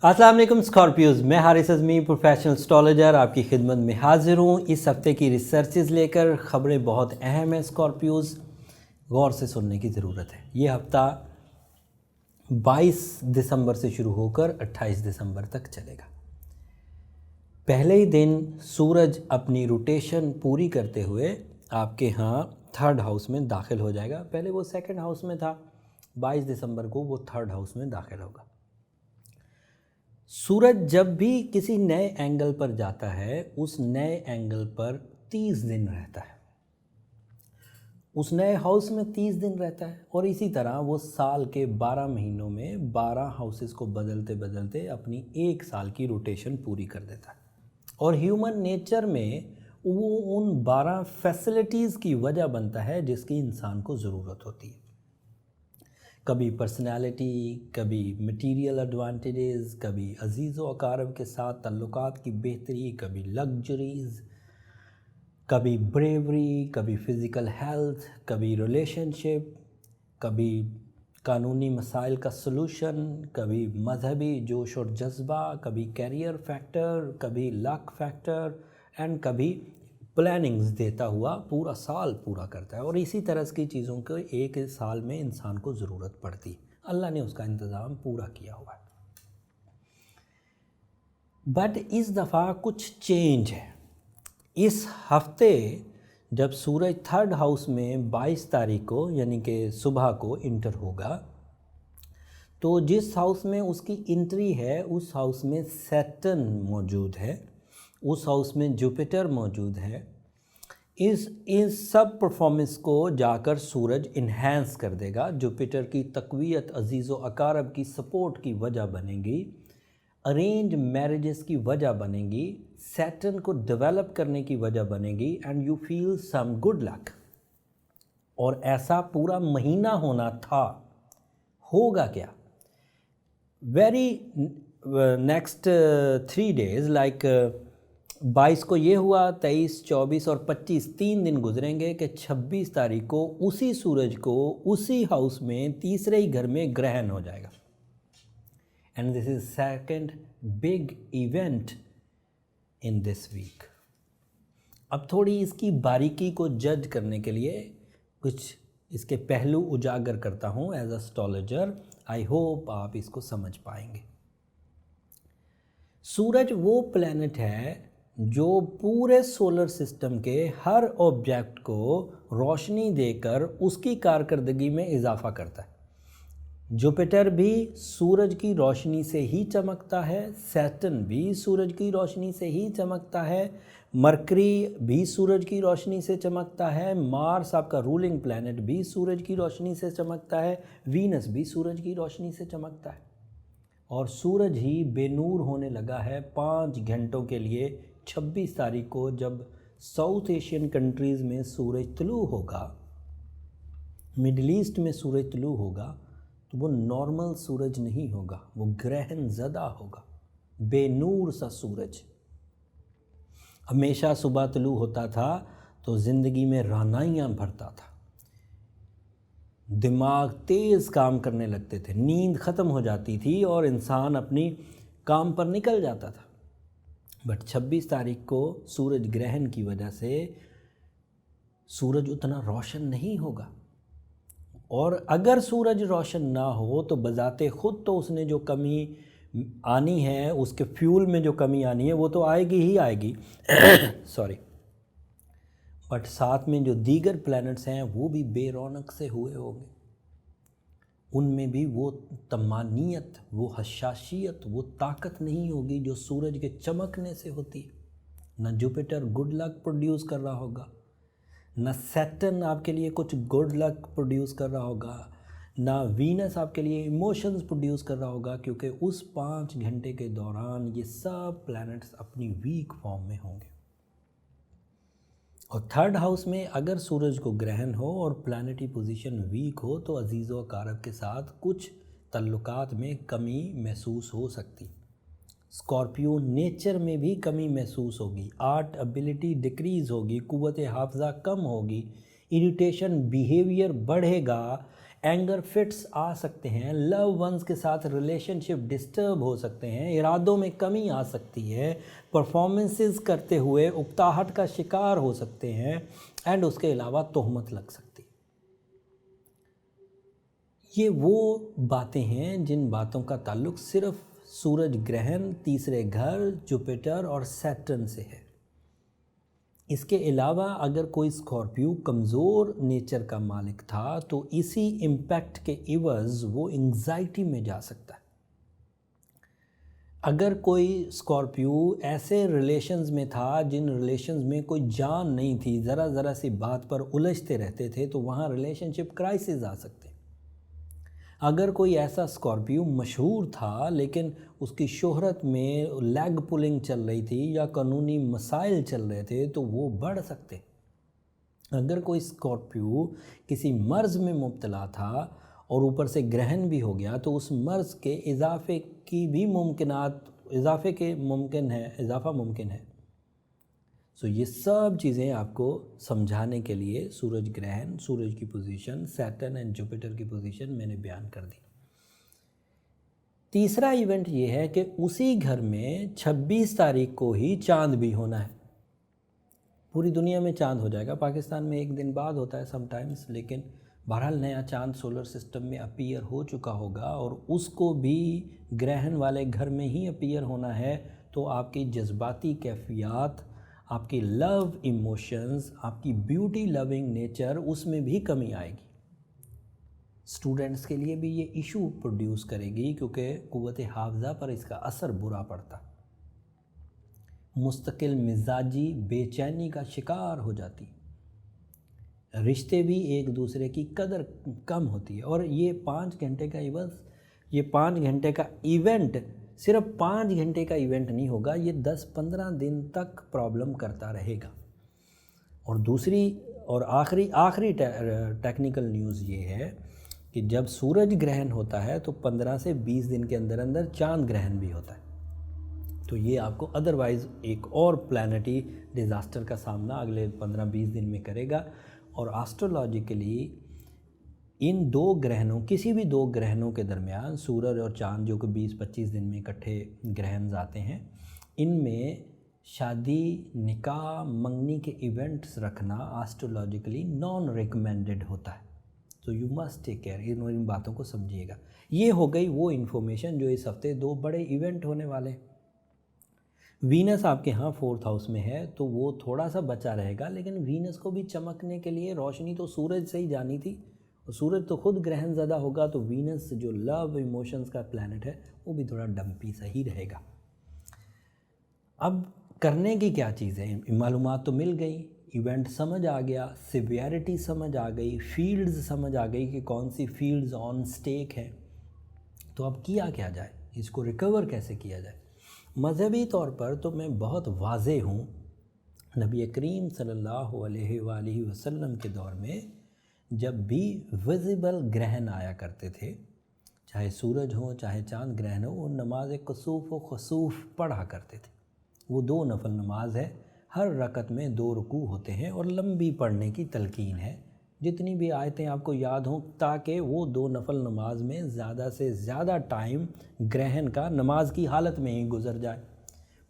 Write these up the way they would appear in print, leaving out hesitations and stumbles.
अस्सलाम वालेकुम स्कॉर्पियोज़, मैं हारिस अज़मी प्रोफेशनल एस्ट्रोलॉजर आपकी खिदमत में हाजिर हूँ। इस हफ्ते की रिसर्चेस लेकर ख़बरें बहुत अहम हैं स्कॉर्पियोज़, गौर से सुनने की ज़रूरत है। ये हफ्ता 22 दिसंबर से शुरू होकर 28 दिसंबर तक चलेगा। पहले ही दिन सूरज अपनी रोटेशन पूरी करते हुए आपके यहाँ थर्ड हाउस में दाखिल हो जाएगा। पहले वो सेकंड हाउस में था, 22 दिसंबर को वो थर्ड हाउस में दाखिल होगा। सूरज जब भी किसी नए एंगल पर जाता है, उस नए एंगल पर 30 दिन रहता है, उस नए हाउस में 30 दिन रहता है और इसी तरह वो साल के 12 महीनों में 12 हाउसेस को बदलते बदलते अपनी एक साल की रोटेशन पूरी कर देता है। और ह्यूमन नेचर में वो उन 12 फैसिलिटीज़ की वजह बनता है जिसकी इंसान को ज़रूरत होती है। कभी पर्सनालिटी, कभी मटेरियल एडवांटेजेस, कभी अजीज़ व अकारब के साथ तल्लुकात की बेहतरी, कभी लग्जरीज़, कभी ब्रेवरी, कभी फ़िज़िकल हेल्थ, कभी रिलेशनशिप, कभी कानूनी मसाइल का सलूशन, कभी मजहबी जोश और जज्बा, कभी कैरियर फैक्टर, कभी लक फैक्टर एंड कभी प्लानिंग्स देता हुआ पूरा साल पूरा करता है। और इसी तरह की चीज़ों को एक साल में इंसान को ज़रूरत पड़ती है। अल्लाह ने उसका इंतज़ाम पूरा किया हुआ है। बट इस दफ़ा कुछ चेंज है। इस हफ्ते जब सूरज थर्ड हाउस में 22 तारीख को यानी कि सुबह को इंटर होगा, तो जिस हाउस में उसकी एंट्री है उस हाउस में सैटर्न मौजूद है, उस हाउस में जुपिटर मौजूद है। इस सब परफॉर्मेंस को जाकर सूरज इन्हेंस कर देगा। जुपिटर की तक़वियत अजीज़ व अकारब की सपोर्ट की वजह बनेगी, अरेंज मैरिजेस की वजह बनेगी, सैटर्न को डेवलप करने की वजह बनेगी and you feel some good luck. और ऐसा पूरा महीना होना था। होगा क्या? वेरी नेक्स्ट 3 डेज़ लाइक 22 को ये हुआ, 23, 24 और 25 3 दिन गुजरेंगे कि 26 तारीख को उसी सूरज को उसी हाउस में तीसरे ही घर में ग्रहण हो जाएगा। And this is second big event in this week. अब थोड़ी इसकी बारीकी को जज करने के लिए कुछ इसके पहलू उजागर करता हूँ एज एस्ट्रोलॉजर। आई होप आप इसको समझ पाएंगे। सूरज वो प्लैनेट है जो पूरे सोलर सिस्टम के हर ऑब्जेक्ट को रोशनी देकर उसकी कारकर्दगी में इजाफा करता है। जुपिटर भी सूरज की रोशनी से ही चमकता है, सैटर्न भी सूरज की रोशनी से ही चमकता है, मरकरी भी सूरज की रोशनी से चमकता है, मार्स आपका रूलिंग प्लैनेट भी सूरज की रोशनी से चमकता है, वीनस भी सूरज की रोशनी से चमकता है। और सूरज ही बेनूर होने लगा है 5 घंटों के लिए 26 तारीख को, जब साउथ एशियन कंट्रीज़ में सूरज तुलू होगा, मिडिल ईस्ट में सूरज तुलू होगा, तो वो नॉर्मल सूरज नहीं होगा, वो ग्रहण ज़दा होगा, बेनूर सा सूरज। हमेशा सुबह तुलू होता था तो ज़िंदगी में रानाइयाँ भरता था, दिमाग तेज़ काम करने लगते थे, नींद ख़त्म हो जाती थी और इंसान अपनी काम पर निकल जाता था। बट 26 तारीख को सूरज ग्रहण की वजह से सूरज उतना रोशन नहीं होगा। और अगर सूरज रोशन ना हो तो बज़ाते ख़ुद तो उसने जो कमी आनी है, उसके फ्यूल में जो कमी आनी है वो तो आएगी ही आएगी सॉरी। बट साथ में जो दीगर प्लैनेट्स हैं वो भी बेरौनक से हुए होंगे, उनमें भी वो तमानियत, वो हशाशियत, वो ताकत नहीं होगी जो सूरज के चमकने से होती है। न जुपिटर गुड लक प्रोड्यूस कर रहा होगा, न सैटर्न आपके लिए कुछ गुड लक प्रोड्यूस कर रहा होगा, ना वीनस आपके लिए इमोशंस प्रोड्यूस कर रहा होगा, क्योंकि उस 5 घंटे के दौरान ये सब प्लैनेट्स अपनी वीक फॉर्म में होंगे। और थर्ड हाउस में अगर सूरज को ग्रहण हो और प्लैनेटरी पोजीशन वीक हो तो अजीज़ व अकारब के साथ कुछ तल्लुकात में कमी महसूस हो सकती। स्कॉर्पियो नेचर में भी कमी महसूस होगी, आर्ट एबिलिटी डिक्रीज़ होगी, कुव्वत हाफ़ज़ा कम होगी, इरिटेशन बिहेवियर बढ़ेगा एंगर फिट्स आ सकते हैं, लव वंस के साथ रिलेशनशिप डिस्टर्ब हो सकते हैं, इरादों में कमी आ सकती है, परफॉर्मेंसेस करते हुए उकताहट का शिकार हो सकते हैं, एंड उसके अलावा तोहमत लग सकती है। ये वो बातें हैं जिन बातों का ताल्लुक सिर्फ सूरज ग्रहण, तीसरे घर, जुपिटर और सैटर्न से है। इसके अलावा अगर कोई स्कॉर्पियो कमज़ोर नेचर का मालिक था तो इसी इम्पैक्ट के इवज़ वो एंग्जाइटी में जा सकता है। अगर कोई स्कॉर्पियो ऐसे रिलेशंस में था जिन रिलेशंस में कोई जान नहीं थी, ज़रा ज़रा सी बात पर उलझते रहते थे, तो वहाँ रिलेशनशिप क्राइसिस आ सकते। अगर कोई ऐसा स्कॉर्पियो मशहूर था लेकिन उसकी शोहरत में लैग पुलिंग चल रही थी या कानूनी मसाइल चल रहे थे, तो वो बढ़ सकते। अगर कोई स्कॉर्पियो किसी मर्ज़ में मुब्तला था और ऊपर से ग्रहण भी हो गया, तो उस मर्ज़ के इजाफे की भी इजाफा मुमकिन है। सो ये सब चीज़ें आपको समझाने के लिए सूरज ग्रहण, सूरज की पोजीशन, सैटर्न एंड जुपिटर की पोजीशन मैंने बयान कर दी। तीसरा इवेंट ये है कि उसी घर में 26 तारीख को ही चांद भी होना है। पूरी दुनिया में चांद हो जाएगा, पाकिस्तान में एक दिन बाद होता है समटाइम्स, लेकिन बहरहाल नया चांद सोलर सिस्टम में अपीयर हो चुका होगा और उसको भी ग्रहण वाले घर में ही अपीयर होना है। तो आपकी जज्बाती कैफियत, आपकी लव इमोशंस, आपकी ब्यूटी लविंग नेचर, उसमें भी कमी आएगी। स्टूडेंट्स के लिए भी ये इशू प्रोड्यूस करेगी क्योंकि कुव्वत हाफजा पर इसका असर बुरा पड़ता। मुस्तकिल मिजाजी बेचैनी का शिकार हो जाती, रिश्ते भी एक दूसरे की कदर कम होती है। और ये 5 घंटे का ये 5 घंटे का इवेंट सिर्फ 5 घंटे का इवेंट नहीं होगा, ये 10-15 दिन तक प्रॉब्लम करता रहेगा। और दूसरी और आखिरी टेक्निकल न्यूज़ ये है कि जब सूरज ग्रहण होता है तो 15 से 20 दिन के अंदर अंदर चांद ग्रहण भी होता है। तो ये आपको अदरवाइज़ एक और प्लैनेटरी डिज़ास्टर का सामना अगले 15-20 दिन में करेगा। और एस्ट्रोलॉजिकली इन 2 ग्रहणों, किसी भी 2 ग्रहणों के दरमियान, सूरज और चांद जो कि 20-25 दिन में इकट्ठे ग्रहण आते हैं, इनमें शादी, निकाह, मंगनी के इवेंट्स रखना एस्ट्रोलॉजिकली नॉन रिकमेंडेड होता है। तो यू मस्ट टेक केयर, इन बातों को समझिएगा। ये हो गई वो इन्फॉर्मेशन जो इस हफ्ते 2 बड़े इवेंट होने वाले। वीनस आपके यहाँ 4th हाउस में है तो वो थोड़ा सा बचा रहेगा, लेकिन वीनस को भी चमकने के लिए रोशनी तो सूरज से ही जानी थी, और सूरज तो खुद ग्रहण ज़्यादा होगा, तो वीनस जो लव इमोशंस का प्लैनेट है वो भी थोड़ा डम्पी सा ही रहेगा। अब करने की क्या चीज़ है, मालूमात तो मिल गई, इवेंट समझ आ गया, सिवियरिटी समझ आ गई, फील्ड्स समझ आ गई कि कौन सी फील्ड्स ऑन स्टेक है। तो अब किया क्या जाए, इसको रिकवर कैसे किया जाए। मज़हबी तौर पर तो मैं बहुत वाज़े हूँ। नबी करीम सल्लल्लाहु अलैहि वसल्लम के दौर में जब भी विजिबल ग्रहण आया करते थे, चाहे सूरज हो चाहे चांद ग्रहण हो, वो नमाज कुसूफ़ व खसूफ़ पढ़ा करते थे। वो 2 नफल नमाज है, हर रकत में 2 रुकू होते हैं और लंबी पढ़ने की तलकीन है, जितनी भी आयतें आपको याद हों, ताकि वो 2 नफल नमाज में ज़्यादा से ज़्यादा टाइम ग्रहण का नमाज की हालत में ही गुजर जाए।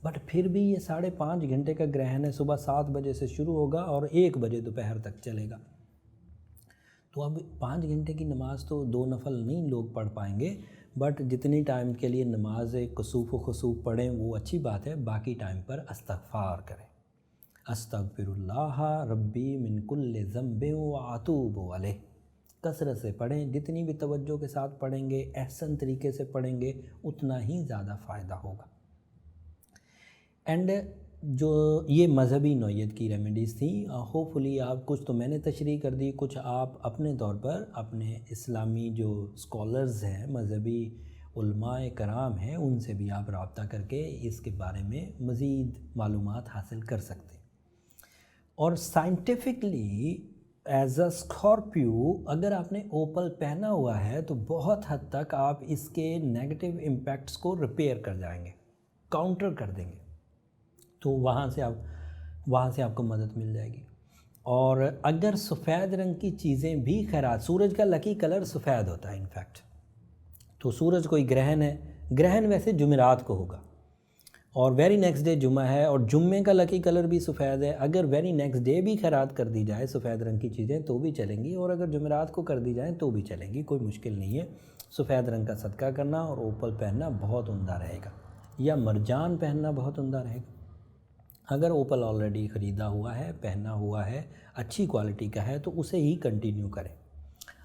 बट फिर भी ये 5.5 घंटे का ग्रहण है, सुबह 7 बजे से शुरू होगा और 1 बजे दोपहर तक चलेगा। तो अब 5 घंटे की नमाज तो 2 नफल नहीं लोग पढ़ पाएंगे, बट जितनी टाइम के लिए नमाज कुसूफ़ व खसूफ़ पढ़ें वो अच्छी बात है। बाकी टाइम पर इस्तिग़फ़ार करें, अस्तग़फ़िरुल्लाह रब्बी मिन कुल्लि ज़ंबिन व अतूबु अलैह, कसरत से पढ़ें। जितनी भी तवज्जो के साथ पढ़ेंगे, एहसन तरीके से पढ़ेंगे, उतना ही ज़्यादा फ़ायदा होगा। एंड जो ये मज़हबी नौइयत की रेमेडीज़ थी, होपफुली आप, कुछ तो मैंने तशरीह कर दी, कुछ आप अपने तौर पर अपने इस्लामी जो स्कॉलर्स हैं, मज़हबी उलमाए कराम हैं, उनसे भी आप रब्ता करके इसके बारे में मज़ीद मालूमात हासिल कर सकते हैं। और साइंटिफिकली एज अ स्कॉर्पियो अगर आपने ओपल पहना हुआ है तो बहुत हद तक आप इसके नेगेटिव इम्पैक्ट्स को रिपेयर कर जाएंगे, काउंटर कर देंगे। तो वहाँ से आपको मदद मिल जाएगी। और अगर सफ़ेद रंग की चीज़ें भी खैरात, सूरज का लकी कलर सफ़ेद होता है इनफैक्ट, तो सूरज कोई ग्रहण है, ग्रहण वैसे जुमेरात को होगा और वेरी नेक्स्ट डे जुम्मा है और जुम्मे का लकी कलर भी सफ़ेद है। अगर वेरी नेक्स्ट डे भी खैरात कर दी जाए सफ़ेद रंग की चीज़ें तो भी चलेंगी, और अगर जुमेरात को कर दी जाए तो भी चलेंगी, कोई मुश्किल नहीं है। सफ़ेद रंग का सदका करना और ओपल पहनना बहुत उम्दा रहेगा, या मरजान पहनना बहुत उम्दा रहेगा। अगर ओपल ऑलरेडी ख़रीदा हुआ है, पहना हुआ है, अच्छी क्वालिटी का है तो उसे ही कंटिन्यू करें।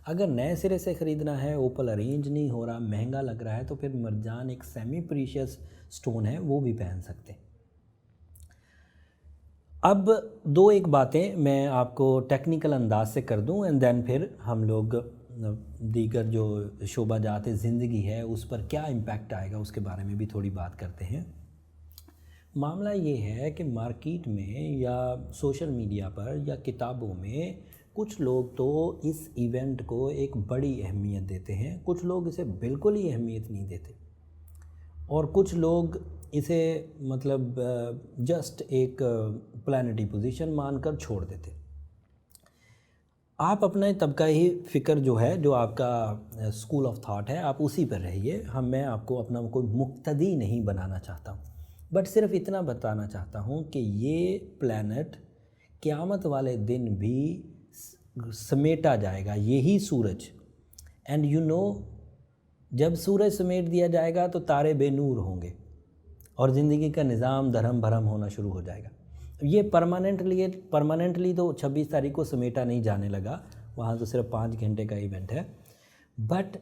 अगर नए सिरे से ख़रीदना है, ओपल अरेंज नहीं हो रहा, महंगा लग रहा है, तो फिर मरजान एक सेमी प्रीशियस स्टोन है वो भी पहन सकते हैं। अब दो एक बातें मैं आपको टेक्निकल अंदाज से कर दूं एंड देन फिर हम लोग दीगर जो शोबाजात ज़िंदगी है उस पर क्या इम्पैक्ट आएगा उसके बारे में भी थोड़ी बात करते हैं। मामला ये है कि मार्केट में या सोशल मीडिया पर या किताबों में कुछ लोग तो इस इवेंट को एक बड़ी अहमियत देते हैं, कुछ लोग इसे बिल्कुल ही अहमियत नहीं देते, और कुछ लोग इसे मतलब जस्ट एक प्लानिटरी पोजीशन मानकर छोड़ देते। आप अपने तबका ही फ़िक्र जो है, जो आपका स्कूल ऑफ थॉट है, आप उसी पर रहिए। मैं आपको अपना कोई मुक्तदी नहीं बनाना चाहता हूँ, बट सिर्फ इतना बताना चाहता हूँ कि ये प्लैनेट क़यामत वाले दिन भी समेटा जाएगा, यही सूरज। एंड यू नो, जब सूरज समेट दिया जाएगा तो तारे बेनूर होंगे और ज़िंदगी का निज़ाम धर्म भरम होना शुरू हो जाएगा। ये परमानेंटली तो 26 तारीख को समेटा नहीं जाने लगा, वहाँ तो सिर्फ 5 घंटे का इवेंट है, बट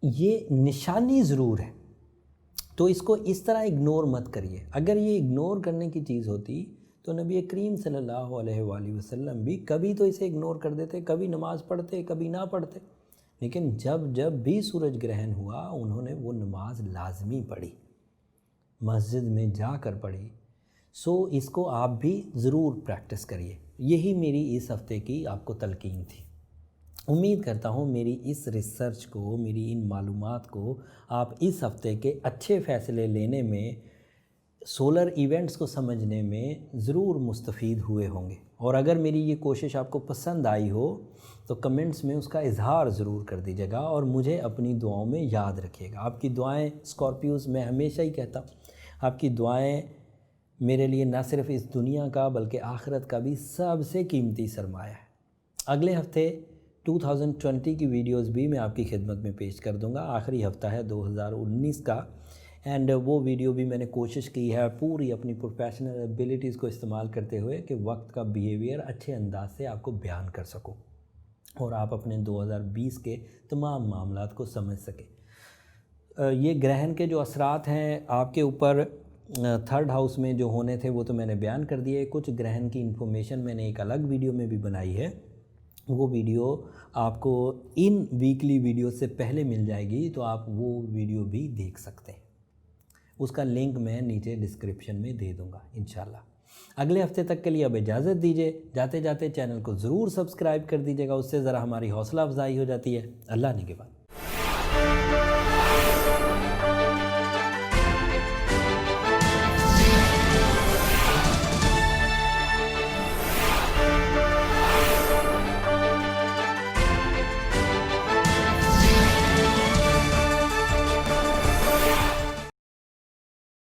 ये निशानी ज़रूर है। तो इसको इस तरह इग्नोर मत करिए। अगर ये इग्नोर करने की चीज़ होती तो नबी करीम सल्लल्लाहु अलैहि वसल्लम भी कभी तो इसे इग्नोर कर देते, कभी नमाज़ पढ़ते, कभी ना पढ़ते, लेकिन जब जब भी सूरज ग्रहण हुआ उन्होंने वो नमाज लाजमी पढ़ी, मस्जिद में जाकर पढ़ी। सो इसको आप भी ज़रूर प्रैक्टिस करिए। यही मेरी इस हफ़्ते की आपको तलकीन थी। उम्मीद करता हूँ मेरी इस रिसर्च को, मेरी इन मालूमात को आप इस हफ़्ते के अच्छे फ़ैसले लेने में, सोलर इवेंट्स को समझने में ज़रूर मुस्तफ़ीद हुए होंगे। और अगर मेरी ये कोशिश आपको पसंद आई हो तो कमेंट्स में उसका इजहार ज़रूर कर दीजिएगा और मुझे अपनी दुआओं में याद रखिएगा। आपकी दुआएं स्कॉर्पियोज़, मैं हमेशा ही कहता हूँ, आपकी दुआएं मेरे लिए न सिर्फ इस दुनिया का बल्कि आखिरत का भी सबसे कीमती सरमाया है। अगले हफ्ते 2020 की वीडियोस भी मैं आपकी खिदमत में पेश कर दूंगा। आखिरी हफ्ता है 2019 का, एंड वो वीडियो भी मैंने कोशिश की है पूरी अपनी प्रोफेशनल एबिलिटीज़ को इस्तेमाल करते हुए कि वक्त का बिहेवियर अच्छे अंदाज से आपको बयान कर सकूं और आप अपने 2020 के तमाम मामलात को समझ सकें। ये ग्रहण के जो असरात हैं आपके ऊपर थर्ड हाउस में जो होने थे वो तो मैंने बयान कर दिए। कुछ ग्रहण की इन्फॉर्मेशन मैंने एक अलग वीडियो में भी बनाई है, वो वीडियो आपको इन वीकली वीडियो से पहले मिल जाएगी, तो आप वो वीडियो भी देख सकते हैं। उसका लिंक मैं नीचे डिस्क्रिप्शन में दे दूंगा इंशाल्लाह। अगले हफ्ते तक के लिए अब इजाज़त दीजिए। जाते जाते चैनल को ज़रूर सब्सक्राइब कर दीजिएगा, उससे ज़रा हमारी हौसला अफजाई हो जाती है। अल्लाह ने के बाद।